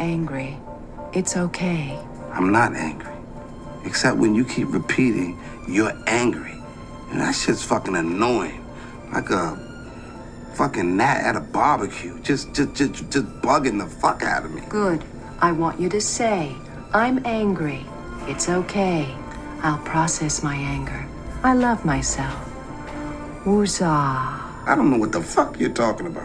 angry. It's okay. I'm not angry. Except when you keep repeating, you're angry. And that shit's fucking annoying. Like a fucking gnat at a barbecue. Just bugging the fuck out of me. Good. I want you to say, I'm angry. It's okay. I'll process my anger. I love myself. Woozah. I don't know what the fuck you're talking about.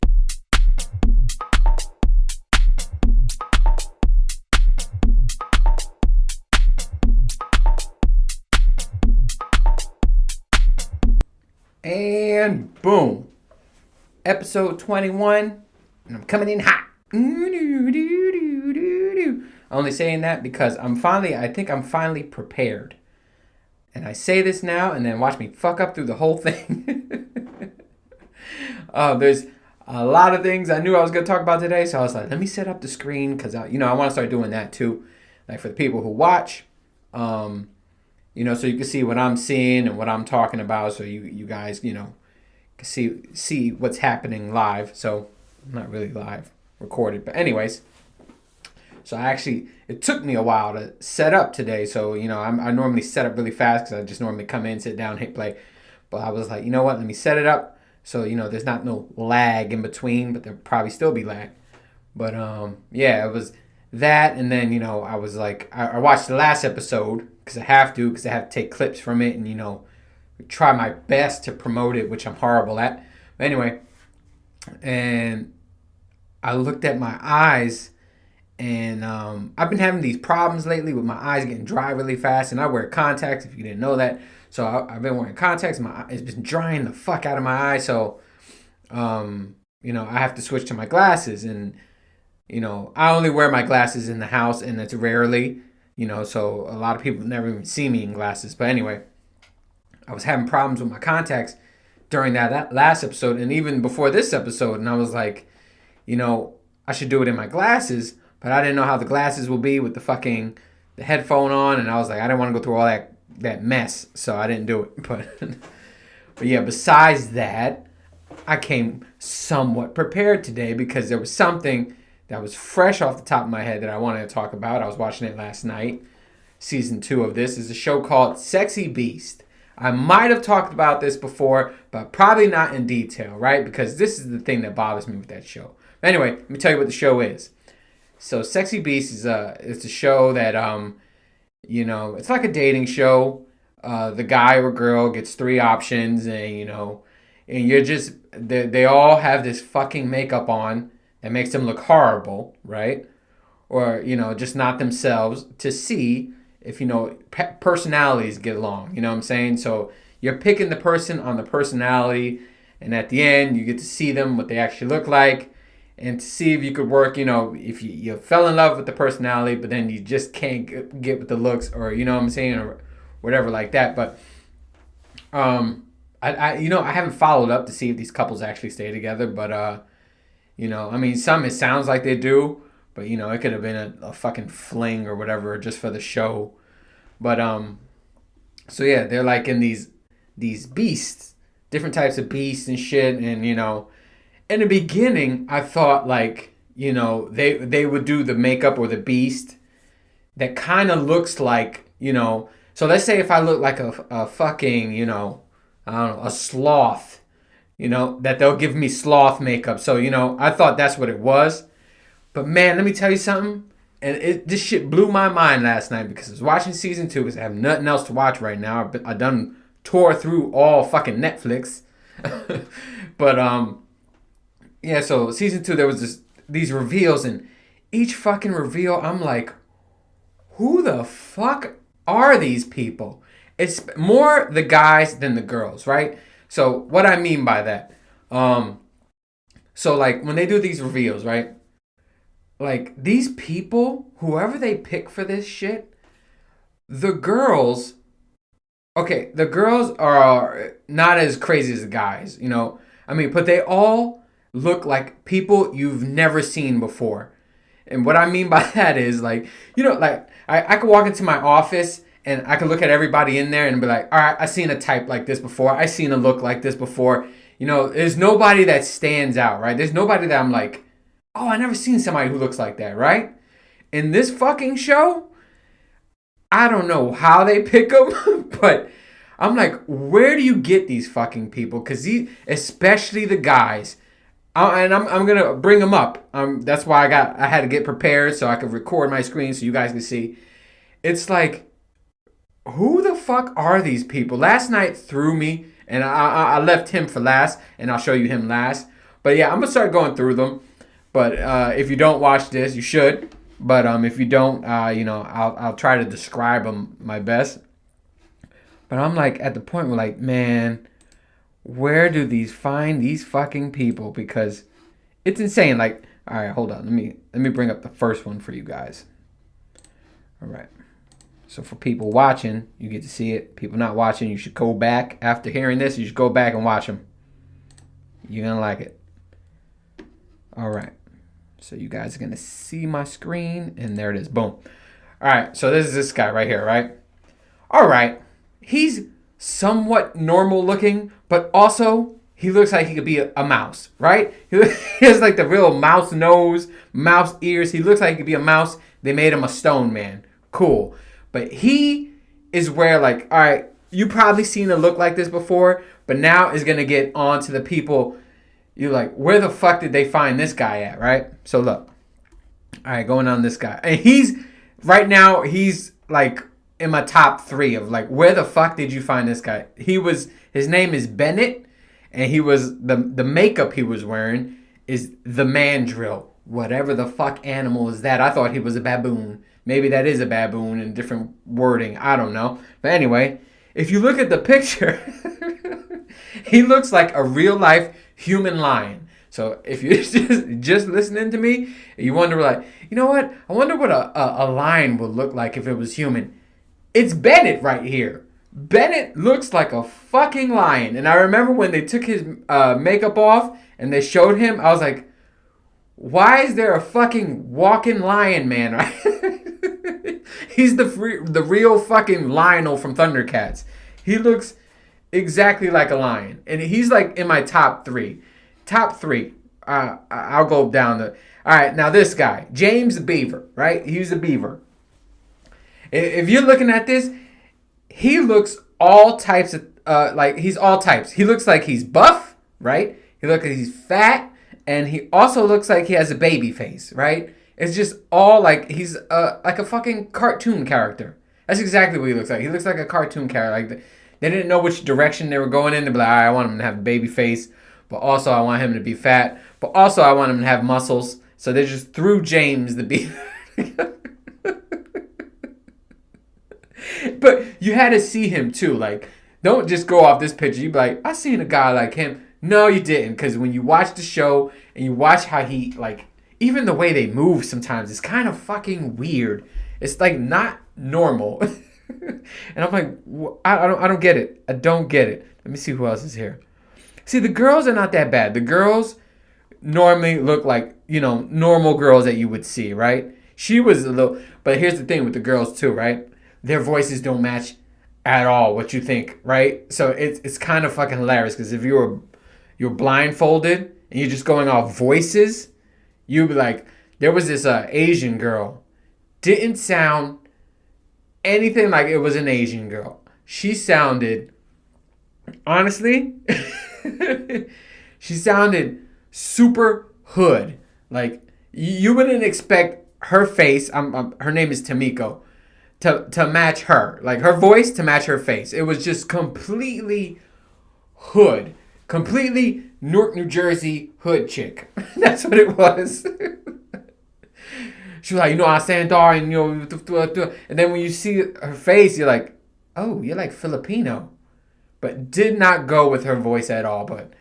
And boom. Episode 21. And I'm coming in hot. I'm only saying that because I think I'm finally prepared. And I say this now and then watch me fuck up through the whole thing. There's a lot of things I knew I was going to talk about today. So I was like, let me set up the screen because I want to start doing that too. Like for the people who watch, so you can see what I'm seeing and what I'm talking about. So you guys, can see what's happening live. So not really live, recorded. But anyways, so it took me a while to set up today. So, I normally set up really fast because I just normally come in, sit down, hit play. But I was like, you know what, let me set it up. So, there's not no lag in between, but there'll probably still be lag. But, it was that. And then, I was like, I watched the last episode because I have to take clips from it and, try my best to promote it, which I'm horrible at. But anyway, and I looked at my eyes. And I've been having these problems lately with my eyes getting dry really fast. And I wear contacts, if you didn't know that. So I've been wearing contacts. It's been drying the fuck out of my eyes. So, I have to switch to my glasses. And, I only wear my glasses in the house. And it's rarely, so a lot of people never even see me in glasses. But anyway, I was having problems with my contacts during that last episode. And even before this episode. And I was like, I should do it in my glasses. But I didn't know how the glasses will be with the headphone on. And I was like, I didn't want to go through all that mess. So I didn't do it. But yeah, besides that, I came somewhat prepared today because there was something that was fresh off the top of my head that I wanted to talk about. I was watching it last night. Season 2 of this is a show called Sexy Beast. I might have talked about this before, but probably not in detail, right? Because this is the thing that bothers me with that show. Anyway, let me tell you what the show is. So Sexy Beast is it's a show that it's like a dating show. The guy or girl gets 3 options, and and you're just they all have this fucking makeup on that makes them look horrible, right? Or just not themselves to see if personalities get along. You know what I'm saying? So you're picking the person on the personality, and at the end you get to see them what they actually look like. And to see if you could work, if you fell in love with the personality, but then you just can't get with the looks, or what I'm saying, or whatever like that. But I haven't followed up to see if these couples actually stay together. But some it sounds like they do, but it could have been a fucking fling or whatever just for the show. But so yeah, they're like in these beasts, different types of beasts and shit, and in the beginning, I thought they would do the makeup or the beast that kind of looks like, so let's say if I look like a fucking, I don't know, a sloth, that they'll give me sloth makeup. So, I thought that's what it was. But man, let me tell you something. And this shit blew my mind last night because I was watching season 2 because I have nothing else to watch right now. I done tore through all fucking Netflix. But, yeah, so season 2, there was these reveals, and each fucking reveal, I'm like, who the fuck are these people? It's more the guys than the girls, right? So what I mean by that, so like when they do these reveals, right? Like these people, whoever they pick for this shit, the girls are not as crazy as the guys, but they all look like people you've never seen before. And what I mean by that is I could walk into my office and I could look at everybody in there and be like, all right, I've seen a type like this before. I've seen a look like this before. There's nobody that stands out, right? There's nobody that I'm like, oh, I never seen somebody who looks like that, right? In this fucking show, I don't know how they pick them, but I'm like, where do you get these fucking people? Because especially the guys, and I'm gonna bring them up. That's why I had to get prepared so I could record my screen so you guys can see. It's like, who the fuck are these people? Last night threw me, and I left him for last, and I'll show you him last. But yeah, I'm gonna start going through them. But if you don't watch this, you should. But if you don't, I'll try to describe them my best. But I'm like at the point where like, man, where do these find these fucking people? Because it's insane. Like, all right, hold on. Let me bring up the first one for you guys. All right. So for people watching, you get to see it. People not watching, you should go back after hearing this. You should go back and watch them. You're gonna like it. All right. So you guys are going to see my screen, and there it is. Boom. All right, so this is this guy right here, right? All right. He's somewhat normal looking, but also he looks like he could be a mouse, right? He has like the real mouse nose, mouse ears. He looks like he could be a mouse. They made him a stone man. Cool. But he is where like, all right, you probably seen a look like this before, but now is going to get on to the people. You're like, where the fuck did they find this guy at, right? So look. All right, going on this guy. And right now, he's like in my top 3 of like, where the fuck did you find this guy? His name is Bennett, and the makeup he was wearing is the mandrill. Whatever the fuck animal is that. I thought he was a baboon. Maybe that is a baboon in different wording. I don't know. But anyway, if you look at the picture, he looks like a real life human lion. So if you're just listening to me, you wonder like, you know what? I wonder what a lion would look like if it was human. It's Bennett right here. Bennett looks like a fucking lion. And I remember when they took his makeup off and they showed him, I was like, why is there a fucking walking lion man? Right? He's the real fucking Lionel from Thundercats. He looks exactly like a lion. And he's like in my top 3. Top 3. I'll go down the... All right, now this guy, James the Beaver, right? He's a beaver. If you're looking at this, he looks all types of... he's all types. He looks like he's buff, right? He looks like he's fat. And he also looks like he has a baby face, right? It's just all like he's like a fucking cartoon character. That's exactly what he looks like. He looks like a cartoon character. Like they didn't know which direction they were going in. They're like, all right, I want him to have a baby face, but also I want him to be fat, but also I want him to have muscles. So they just threw James the Beaver. But you had to see him too. Like, don't just go off this picture. You be like, I seen a guy like him. No, you didn't, because when you watch the show and you watch how he, like, even the way they move sometimes, it's kind of fucking weird. It's, like, not normal. And I'm like, I don't get it. I don't get it. Let me see who else is here. See, the girls are not that bad. The girls normally look like, normal girls that you would see, right? She was a little, but here's the thing with the girls too, right? Their voices don't match at all what you think, right? So it's kind of fucking hilarious, because if you're blindfolded and you're just going off voices, you'd be like, there was this Asian girl. Didn't sound anything like it was an Asian girl. She sounded, honestly, she sounded super hood. Like, you wouldn't expect her face, her name is Tamiko, to match her. Like, her voice to match her face. It was just completely hood. Completely Newark, New Jersey hood chick. That's what it was. She was like, I stand there, and and then when you see her face, you're like, oh, you're like Filipino. But did not go with her voice at all. But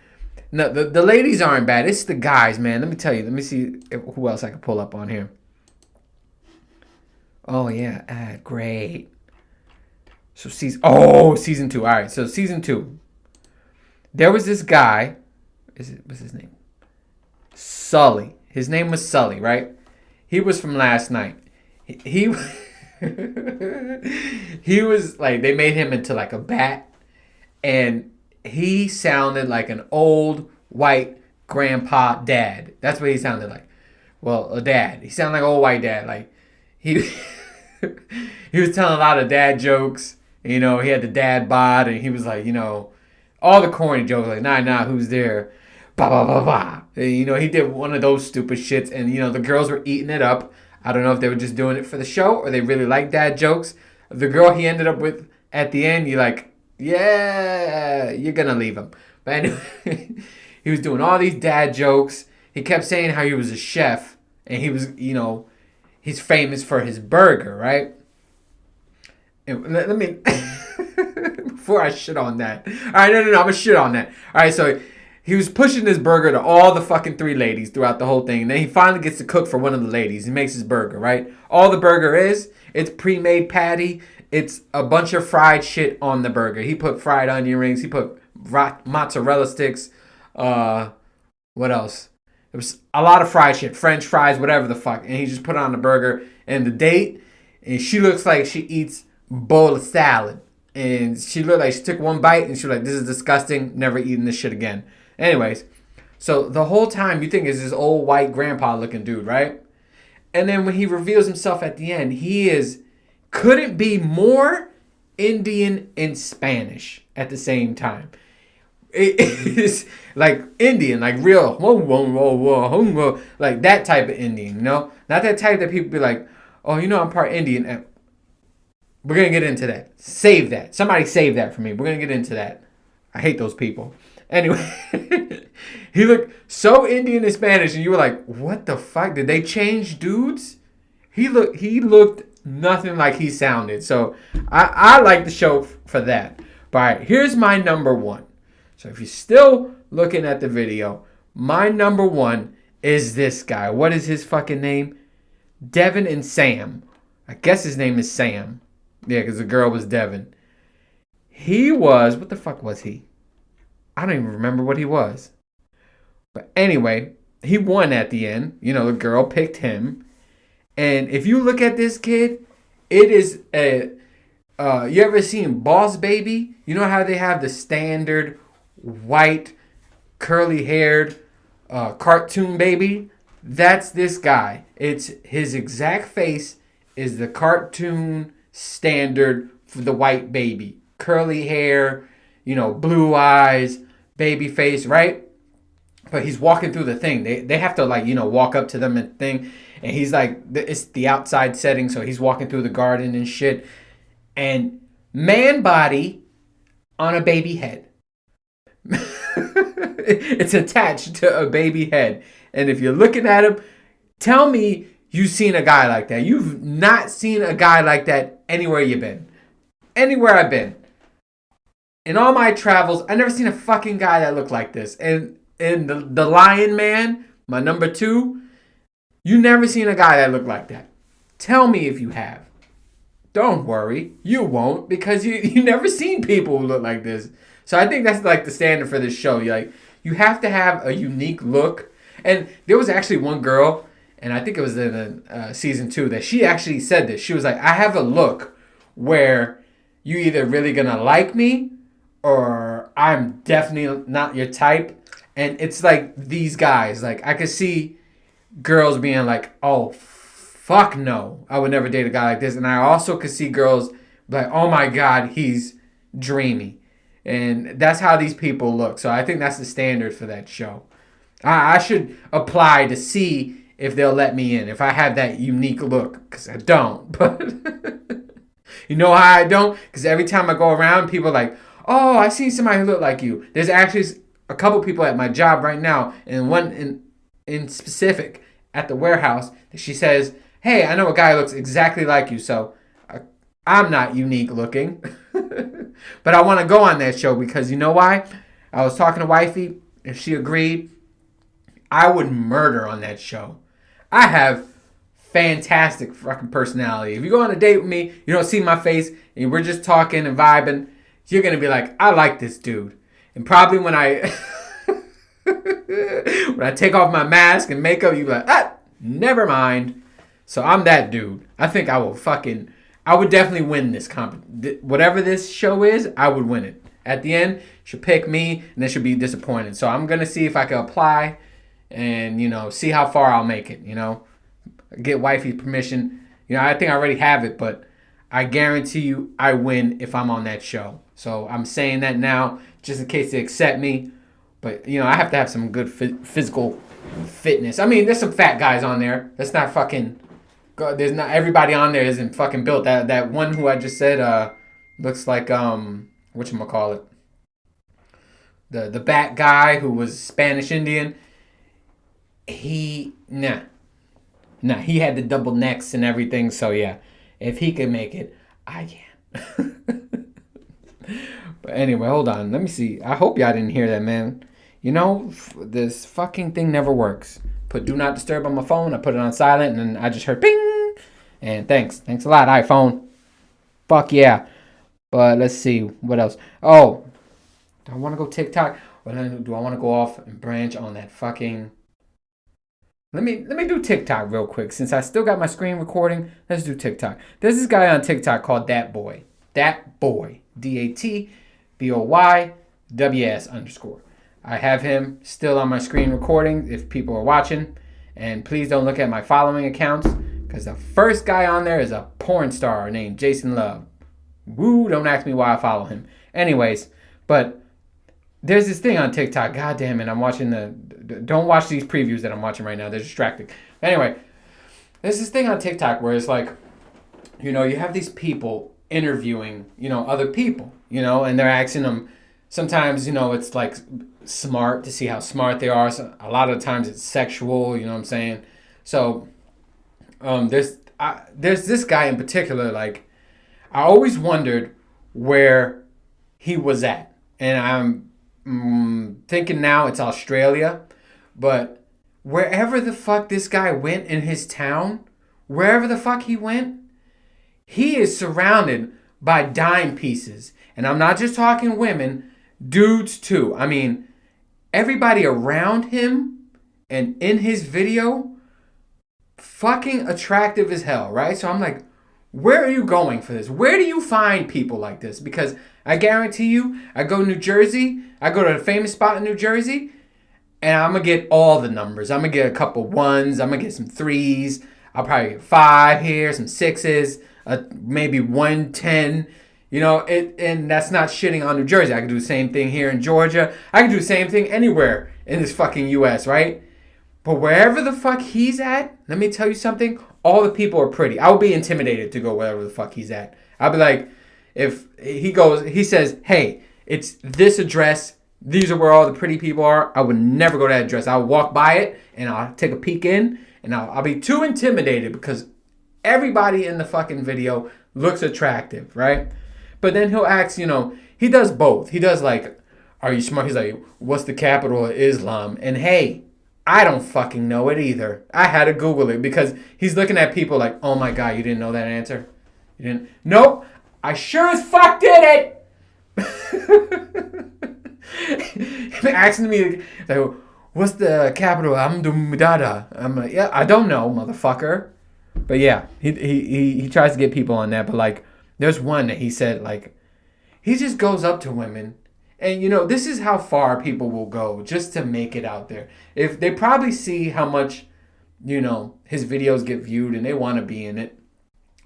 no, the ladies aren't bad. It's the guys, man. Let me tell you. Let me see who else I can pull up on here. Oh yeah, great. So season 2. All right, so season 2. There was this guy. What's his name? Sully. His name was Sully, right? He was from last night. He he was like, they made him into like a bat, and he sounded like an old white grandpa dad. That's what he sounded like. Well, a dad. He sounded like an old white dad. Like, he he was telling a lot of dad jokes. You know, he had the dad bod, and he was like, you know, all the corny jokes, like, nah, who's there? Ba ba ba ba. And, you know, he did one of those stupid shits, and you know, the girls were eating it up. I don't know if they were just doing it for the show or they really liked dad jokes. The girl he ended up with at the end, you're like, yeah, you're gonna leave him. But anyway, he was doing all these dad jokes. He kept saying how he was a chef, and he was, you know, he's famous for his burger, right? And let me before I shit on that. All right, no, I'm gonna shit on that. All right, so he was pushing this burger to all the fucking 3 ladies throughout the whole thing. And then he finally gets to cook for one of the ladies. He makes his burger, right? All the burger is, it's pre-made patty. It's a bunch of fried shit on the burger. He put fried onion rings. He put mozzarella sticks. What else? It was a lot of fried shit. French fries, whatever the fuck. And he just put it on the burger. And the date, and she looks like she eats a bowl of salad. And she looked like she took one bite and she was like, this is disgusting. Never eating this shit again. Anyways, so the whole time you think it's this old white grandpa looking dude, right? And then when he reveals himself at the end, couldn't be more Indian and Spanish at the same time. It is like Indian, like real, whoa, whoa, whoa, whoa, whoa, like that type of Indian, you know? Not that type that people be like, oh, you know, I'm part Indian. And we're going to get into that. Save that. Somebody save that for me. We're going to get into that. I hate those people. Anyway, he looked so Indian and Spanish, and you were like, what the fuck? Did they change dudes? He looked nothing like he sounded. So I like the show for that. But all right, here's my number 1. So if you're still looking at the video, my number 1 is this guy. What is his fucking name? Devin and Sam. I guess his name is Sam. Yeah, because the girl was Devin. What the fuck was he? I don't even remember what he was. But anyway, he won at the end. You know, the girl picked him. And if you look at this kid, it is a... you ever seen Boss Baby? You know how they have the standard white, curly-haired cartoon baby? That's this guy. It's his exact face is the cartoon standard for the white baby. Curly hair, you know, blue eyes, baby face, right? But he's walking through the thing. They have to, like, you know, walk up to them and thing. And he's like, it's the outside setting, so he's walking through the garden and shit. And man body on a baby head. It's attached to a baby head. And if you're looking at him, tell me you've seen a guy like that. You've not seen a guy like that anywhere you've been. Anywhere I've been. In all my travels, I never seen a fucking guy that looked like this. And the Lion Man, my number 2, you never seen a guy that looked like that. Tell me if you have. Don't worry, you won't, because you never seen people who look like this. So I think that's like the standard for this show. You have to have a unique look. And there was actually one girl, and I think it was in season 2, that she actually said this. She was like, I have a look where you either really gonna like me or I'm definitely not your type. And it's like these guys, like I could see girls being like, oh, fuck no, I would never date a guy like this. And I also could see girls like, oh my God, he's dreamy. And that's how these people look. So I think that's the standard for that show. I should apply to see if they'll let me in, if I have that unique look, because I don't. But you know how I don't? Because every time I go around, people are like, oh, I seen somebody who looked like you. There's actually a couple people at my job right now, and one in specific at the warehouse, she says, hey, I know a guy who looks exactly like you, so I'm not unique looking. But I want to go on that show because you know why? I was talking to Wifey, and she agreed. I would murder on that show. I have fantastic fucking personality. If you go on a date with me, you don't see my face, and we're just talking and vibing, you're going to be like, I like this dude. And probably when I when I take off my mask and makeup, you'll be like, never mind. So I'm that dude. I think I would definitely win this whatever this show is, I would win it. At the end, she'll pick me, and then she'll be disappointed. So I'm going to see if I can apply and, you know, see how far I'll make it, you know. Get Wifey's permission, You know, I think I already have it, but I guarantee you I win if I'm on that show. So I'm saying that now just in case they accept me. But, you know, I have to have some good physical fitness. I mean, there's some fat guys on there. That's not fucking... There's not... Everybody on there isn't fucking built. That one who I just said looks like... Whatchamacallit? The bat guy who was Spanish Indian. He... Nah, he had the double necks and everything. So, yeah. If he can make it, I can. But anyway, hold on. Let me see. I hope y'all didn't hear that, man. You know, this fucking thing never works. Put do not disturb on my phone. I put it on silent, and then I just heard ping. And thanks. Thanks a lot, iPhone. Fuck yeah. But let's see. What else? Oh, do I want to go TikTok? Or do I want to go off and branch on that fucking... Let me do TikTok real quick. Since I still got my screen recording, let's do TikTok. There's this guy on TikTok called Dat Boy. Dat Boy. DATBOYWS_. I have him still on my screen recording if people are watching. And please don't look at my following accounts, because the first guy on there is a porn star named Jason Love. Woo, don't ask me why I follow him. Anyways, but there's this thing on TikTok. God damn it, I'm watching don't watch these previews that I'm watching right now. They're distracting. Anyway, there's this thing on TikTok where it's like, you know, you have these people interviewing, you know, other people, you know, and they're asking them, sometimes, you know, it's like smart to see how smart they are. So a lot of times it's sexual, you know what I'm saying? So there's this guy in particular, like, I always wondered where he was at. And I'm thinking now it's Australia, but wherever the fuck this guy went in his town, wherever the fuck he went, he is surrounded by dime pieces. And I'm not just talking women, dudes too. I mean, everybody around him and in his video, fucking attractive as hell, right? So I'm like, where are you going for this? Where do you find people like this? Because I guarantee you, I go to New Jersey, I go to a famous spot in New Jersey, and I'm going to get all the numbers. I'm going to get a couple ones, I'm going to get some threes, I'll probably get 5 here, some 6s, maybe 110. You know, and that's not shitting on New Jersey. I can do the same thing here in Georgia. I can do the same thing anywhere in this fucking U.S., right? But wherever the fuck he's at, let me tell you something, all the people are pretty. I would be intimidated to go wherever the fuck he's at. I'll be like, if he says, hey, it's this address, these are where all the pretty people are, I would never go to that address. I'll walk by it, and I'll take a peek in, and I'll be too intimidated because everybody in the fucking video looks attractive, right? But then he'll ask, you know, he does both. He does like, are you smart? He's like, what's the capital of Islam? And hey, I don't fucking know it either. I had to Google it because he's looking at people like, oh my God, you didn't know that answer? You didn't? Nope. I sure as fuck did it. He's asking me, like, what's the capital of Amdumdada? I'm like, yeah, I don't know, motherfucker. But yeah, he tries to get people on that. But like, there's one that he said, like, he just goes up to women. And, you know, this is how far people will go just to make it out there. If they probably see how much, you know, his videos get viewed and they want to be in it.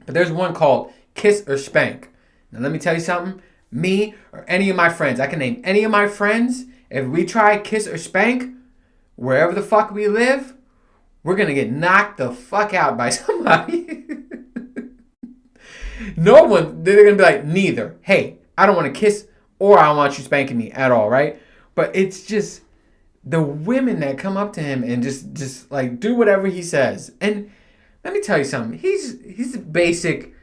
But there's one called Kiss or Spank. Now, let me tell you something. Me or any of my friends, I can name any of my friends. If we try Kiss or Spank, wherever the fuck we live, we're going to get knocked the fuck out by somebody. No one, they're going to be like, neither. Hey, I don't want to kiss or I don't want you spanking me at all, right? But it's just the women that come up to him and just like do whatever he says. And let me tell you something. He's a basic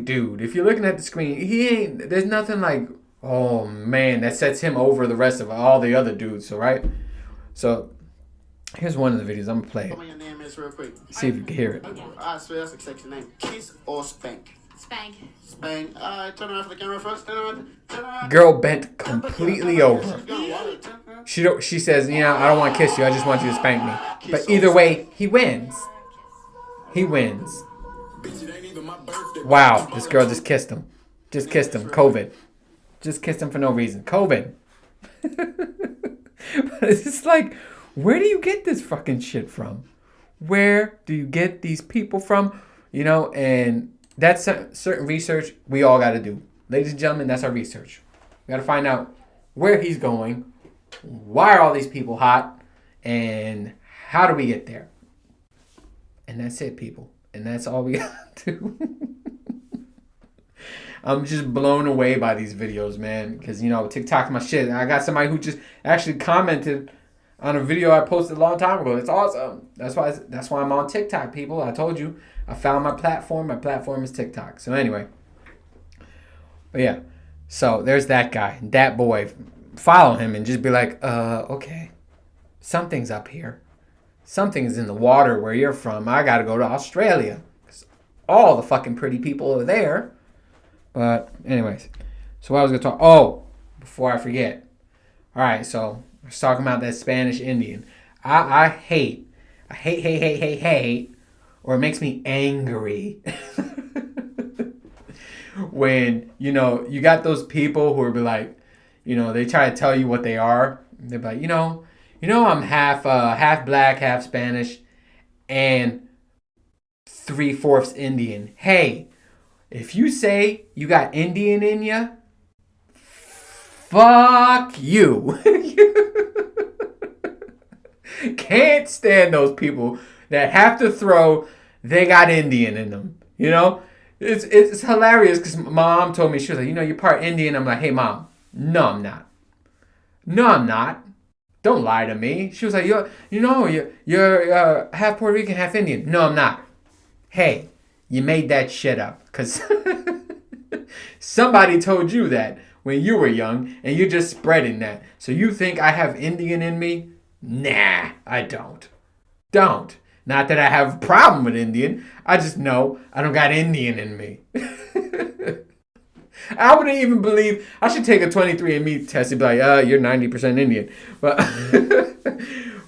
dude. If you're looking at the screen, there's nothing like, oh man, that sets him over the rest of all the other dudes, so right? So here's one of the videos. I'm gonna play it. Tell me your name is real quick. See if you can hear it. Alright, so that's the section name. Kiss or spank? Spank. Spank. Alright, turn around for the camera first. Turn around. Girl bent completely over. She says, you know, I don't want to kiss you. I just want you to spank me. But either way, he wins. He wins. Wow, this girl just kissed him. Just kissed him. COVID. Just kissed him for no reason. COVID. But it's just like, where do you get this fucking shit from? Where do you get these people from? You know, and that's certain research we all got to do. Ladies and gentlemen, that's our research. We got to find out where he's going, why are all these people hot, and how do we get there? And that's it, people. And that's all we got to do. I'm just blown away by these videos, man. Because, you know, TikTok's my shit. I got somebody who just actually commented on a video I posted a long time ago. It's awesome. That's why I'm on TikTok, people. I told you. I found my platform. My platform is TikTok. So anyway. But yeah. So there's that guy. That boy. Follow him and just be like, okay. Something's up here. Something's in the water where you're from. I got to go to Australia. 'Cause all the fucking pretty people are there. But anyways. So what I was going to talk. Oh, before I forget. All right. So I was talking about that Spanish Indian. I hate, or it makes me angry when, you know, you got those people who are like, you know, they try to tell you what they are. They're like, you know, I'm half black, half Spanish, and 3/4 Indian. Hey, if you say you got Indian in you, fuck you. Can't stand those people that have to throw they got Indian in them. You know, it's hilarious because my mom told me, she was like, you know, you're part Indian. I'm like, hey mom, no I'm not. No I'm not. Don't lie to me. She was like, you're half Puerto Rican, half Indian. No I'm not. Hey, you made that shit up because somebody told you that when you were young and you're just spreading that. So you think I have Indian in me? Nah, I don't. Not that I have a problem with Indian. I just know I don't got Indian in me. I wouldn't even believe. I should take a 23andMe test and be like, you're 90% Indian. But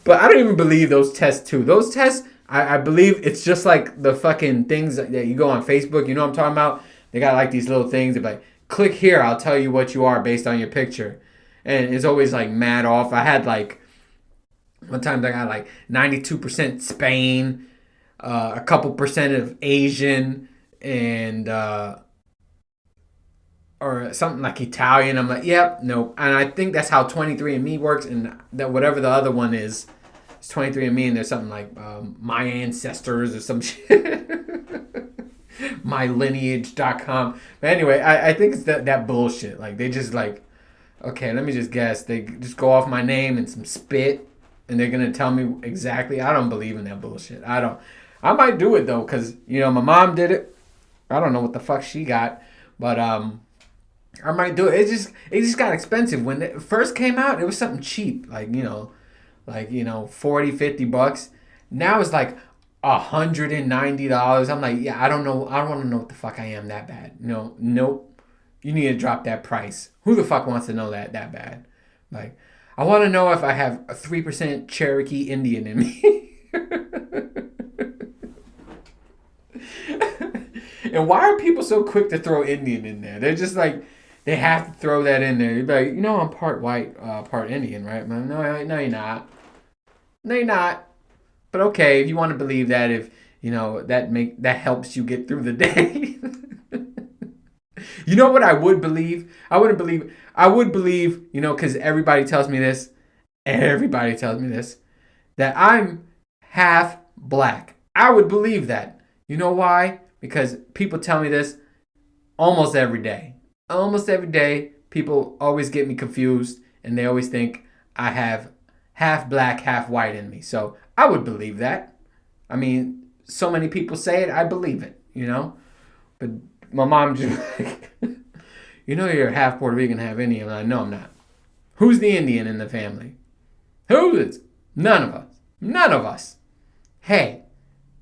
but I don't even believe those tests too. Those tests, I believe it's just like the fucking things that you go on Facebook. You know what I'm talking about? They got like these little things. They're like, click here. I'll tell you what you are based on your picture. And it's always like mad off. I had like, one time I got like 92% Spain, a couple percent of Asian, and or something like Italian. I'm like, yep, nope. And I think that's how 23andMe works, and that whatever the other one is, it's 23andMe, and there's something like my ancestors or some shit. mylineage.com. But anyway, I think it's that bullshit. Like they just like, okay, let me just guess. They just go off my name and some spit. And they're going to tell me exactly. I don't believe in that bullshit. I don't. I might do it, though, because, you know, my mom did it. I don't know what the fuck she got. But I might do it. It just got expensive. When it first came out, it was something cheap. Like, $40, $50. Now it's like $190. I'm like, yeah, I don't know. I don't want to know what the fuck I am that bad. No, nope. You need to drop that price. Who the fuck wants to know that bad? Like, I want to know if I have a 3% Cherokee Indian in me. And why are people so quick to throw Indian in there? They're just like, they have to throw that in there. You're like, I'm part white, part Indian, right? No, you're not. No, you're not. But okay, if you want to believe that, if, that helps you get through the day. You know what I would believe? I would believe, because everybody tells me this, that I'm half black. I would believe that. You know why? Because people tell me this almost every day. Almost every day, people always get me confused, and they always think I have half black, half white in me. So I would believe that. I mean, so many people say it, I believe it, But my mom just like, you're half Puerto Rican, half Indian. I'm like, no, I'm not. Who's the Indian in the family? Who is? None of us. None of us. Hey,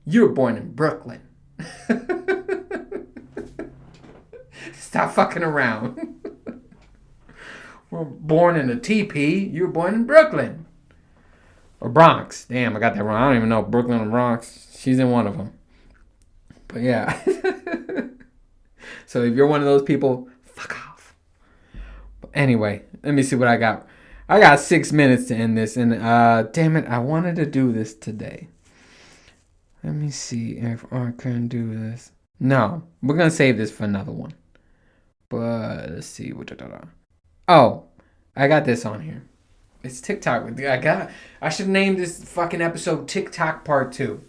you were born in Brooklyn. Stop fucking around. We're born in a teepee. You were born in Brooklyn. Or Bronx. Damn, I got that wrong. I don't even know Brooklyn or Bronx. She's in one of them. But yeah. So if you're one of those people, fuck off. But anyway, let me see what I got. I got 6 minutes to end this. And damn it, I wanted to do this today. Let me see if I can do this. No, we're gonna save this for another one. But let's see. Oh, I got this on here. It's TikTok. I should name this fucking episode TikTok Part 2.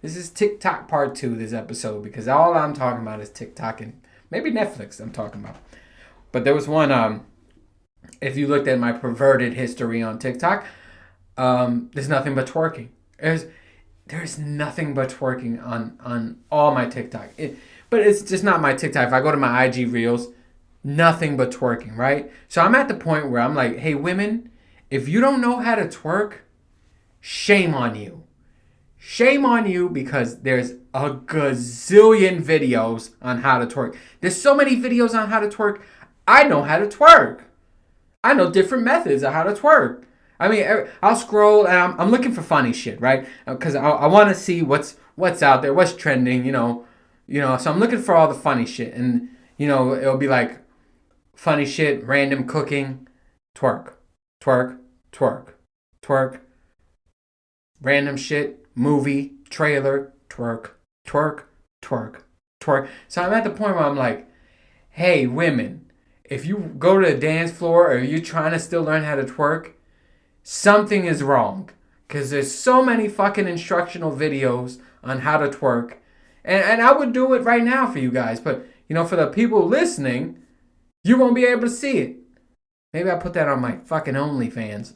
This is TikTok Part 2, this episode, because all I'm talking about is TikTok and maybe Netflix I'm talking about. But there was one, if you looked at my perverted history on TikTok, there's nothing but twerking. There's nothing but twerking on all my TikTok. But it's just not my TikTok. If I go to my IG Reels, nothing but twerking, right? So I'm at the point where I'm like, hey, women, if you don't know how to twerk, shame on you. Shame on you, because there's a gazillion videos on how to twerk. There's so many videos on how to twerk. I know how to twerk. I know different methods of how to twerk. I mean, I'll scroll and I'm looking for funny shit, right? Because I want to see what's out there, what's trending, you know. So I'm looking for all the funny shit, and it'll be like funny shit, random cooking, twerk, twerk, twerk, twerk, random shit, movie, trailer, twerk, twerk, twerk, twerk. So I'm at the point where I'm like, hey, women, if you go to a dance floor or you're trying to still learn how to twerk, something is wrong. Because there's so many fucking instructional videos on how to twerk. And I would do it right now for you guys. But, for the people listening, you won't be able to see it. Maybe I'll put that on my fucking OnlyFans.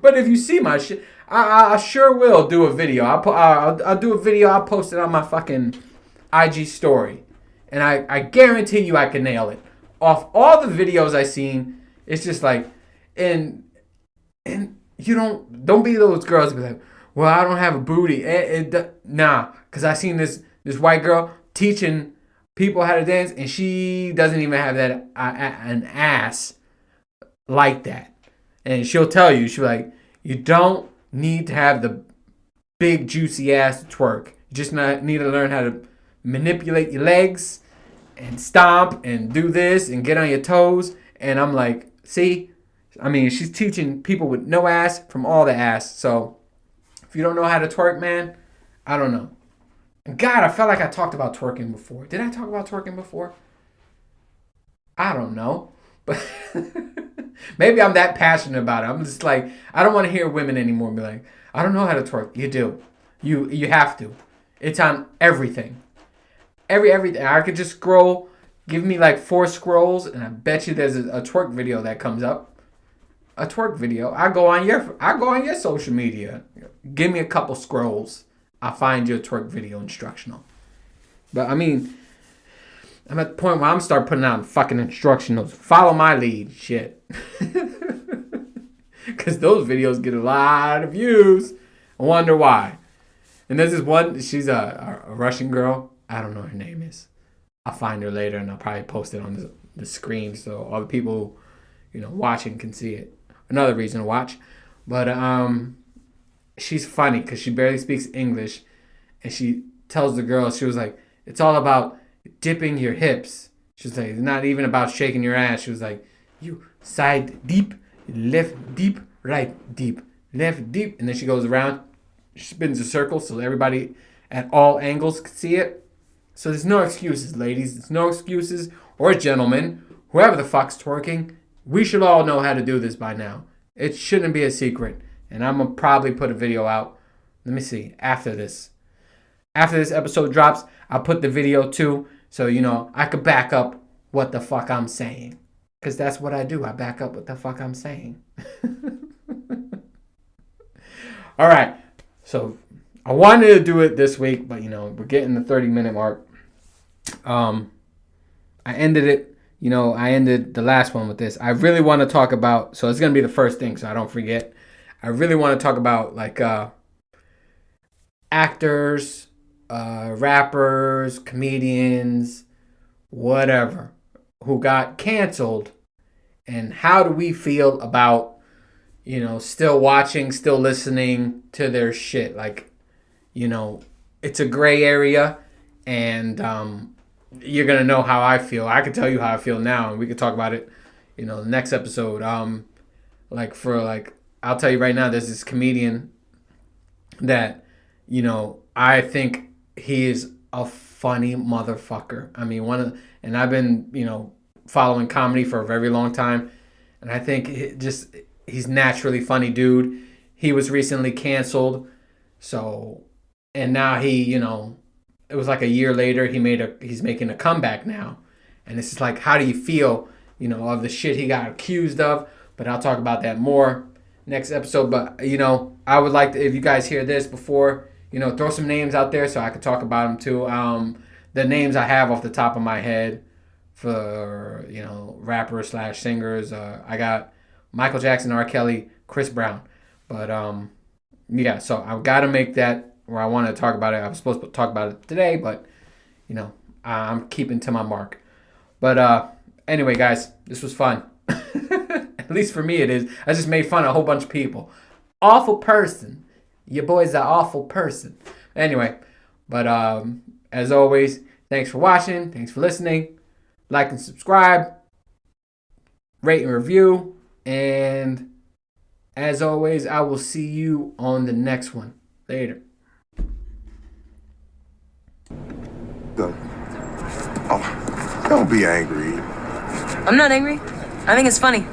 But if you see my shit, I sure will do a video. I'll do a video. I'll post it on my fucking IG story. And I guarantee you I can nail it. Off all the videos I've seen, it's just like, and you don't be those girls be like, well, I don't have a booty. Nah, because I seen this white girl teaching people how to dance, and she doesn't even have that an ass like that. And she'll tell you, she'll be like, you don't need to have the big juicy ass to twerk. You just need to learn how to manipulate your legs and stomp and do this and get on your toes. And I'm like, see? I mean, she's teaching people with no ass from all the ass. So if you don't know how to twerk, man, I don't know. God, I felt like I talked about twerking before. Did I talk about twerking before? I don't know. But maybe I'm that passionate about it. I'm just like, I don't want to hear women anymore be like, I don't know how to twerk. You do. You have to. It's on everything. Everything. I could just scroll. Give me like 4 scrolls, and I bet you there's a twerk video that comes up. A twerk video. I go on your social media. Give me a couple scrolls. I'll find your twerk video instructional. But I mean, I'm at the point where I'm start putting out fucking instructionals. Follow my lead, shit. Because those videos get a lot of views. I wonder why. And there's this one. She's a Russian girl. I don't know what her name is. I'll find her later, and I'll probably post it on the screen so all the people watching can see it. Another reason to watch. But she's funny because she barely speaks English. And she tells the girl, she was like, it's all about dipping your hips. She was like, it's not even about shaking your ass. She was like, you side deep, left deep, right deep, left deep. And then she goes around, she spins a circle so everybody at all angles can see it. So there's no excuses, ladies. There's no excuses. Or gentlemen, whoever the fuck's twerking, we should all know how to do this by now. It shouldn't be a secret. And I'm going to probably put a video out. Let me see. After this episode drops, I'll put the video too. So, I could back up what the fuck I'm saying. Because that's what I do. I back up what the fuck I'm saying. All right. So, I wanted to do it this week. But, we're getting the 30-minute mark. I ended it. I ended the last one with this. I really want to talk about, so it's going to be the first thing so I don't forget. I really want to talk about like actors, rappers, comedians, whatever, who got canceled, and how do we feel about, still watching, still listening to their shit. Like, it's a gray area, and you're going to know how I feel. I can tell you how I feel now, and we could talk about it, the next episode. I'll tell you right now, there's this comedian that, I think he is a funny motherfucker. I mean, and I've been, following comedy for a very long time, and I think he's naturally funny dude. He was recently canceled, so, and now it was like a year later, he's making a comeback now. And it's just like, how do you feel, of the shit he got accused of? But I'll talk about that more next episode. But, I would like to, if you guys hear this before, throw some names out there so I could talk about them too. The names I have off the top of my head for, rappers / singers. I got Michael Jackson, R. Kelly, Chris Brown. But, yeah, so I've got to make that where I want to talk about it. I was supposed to talk about it today, but, I'm keeping to my mark. But anyway, guys, this was fun. At least for me it is. I just made fun of a whole bunch of people. Awful person. Your boy's an awful person. Anyway, but as always, thanks for watching. Thanks for listening. Like and subscribe. Rate and review. And as always, I will see you on the next one. Later. Oh, don't be angry. I'm not angry. I think it's funny.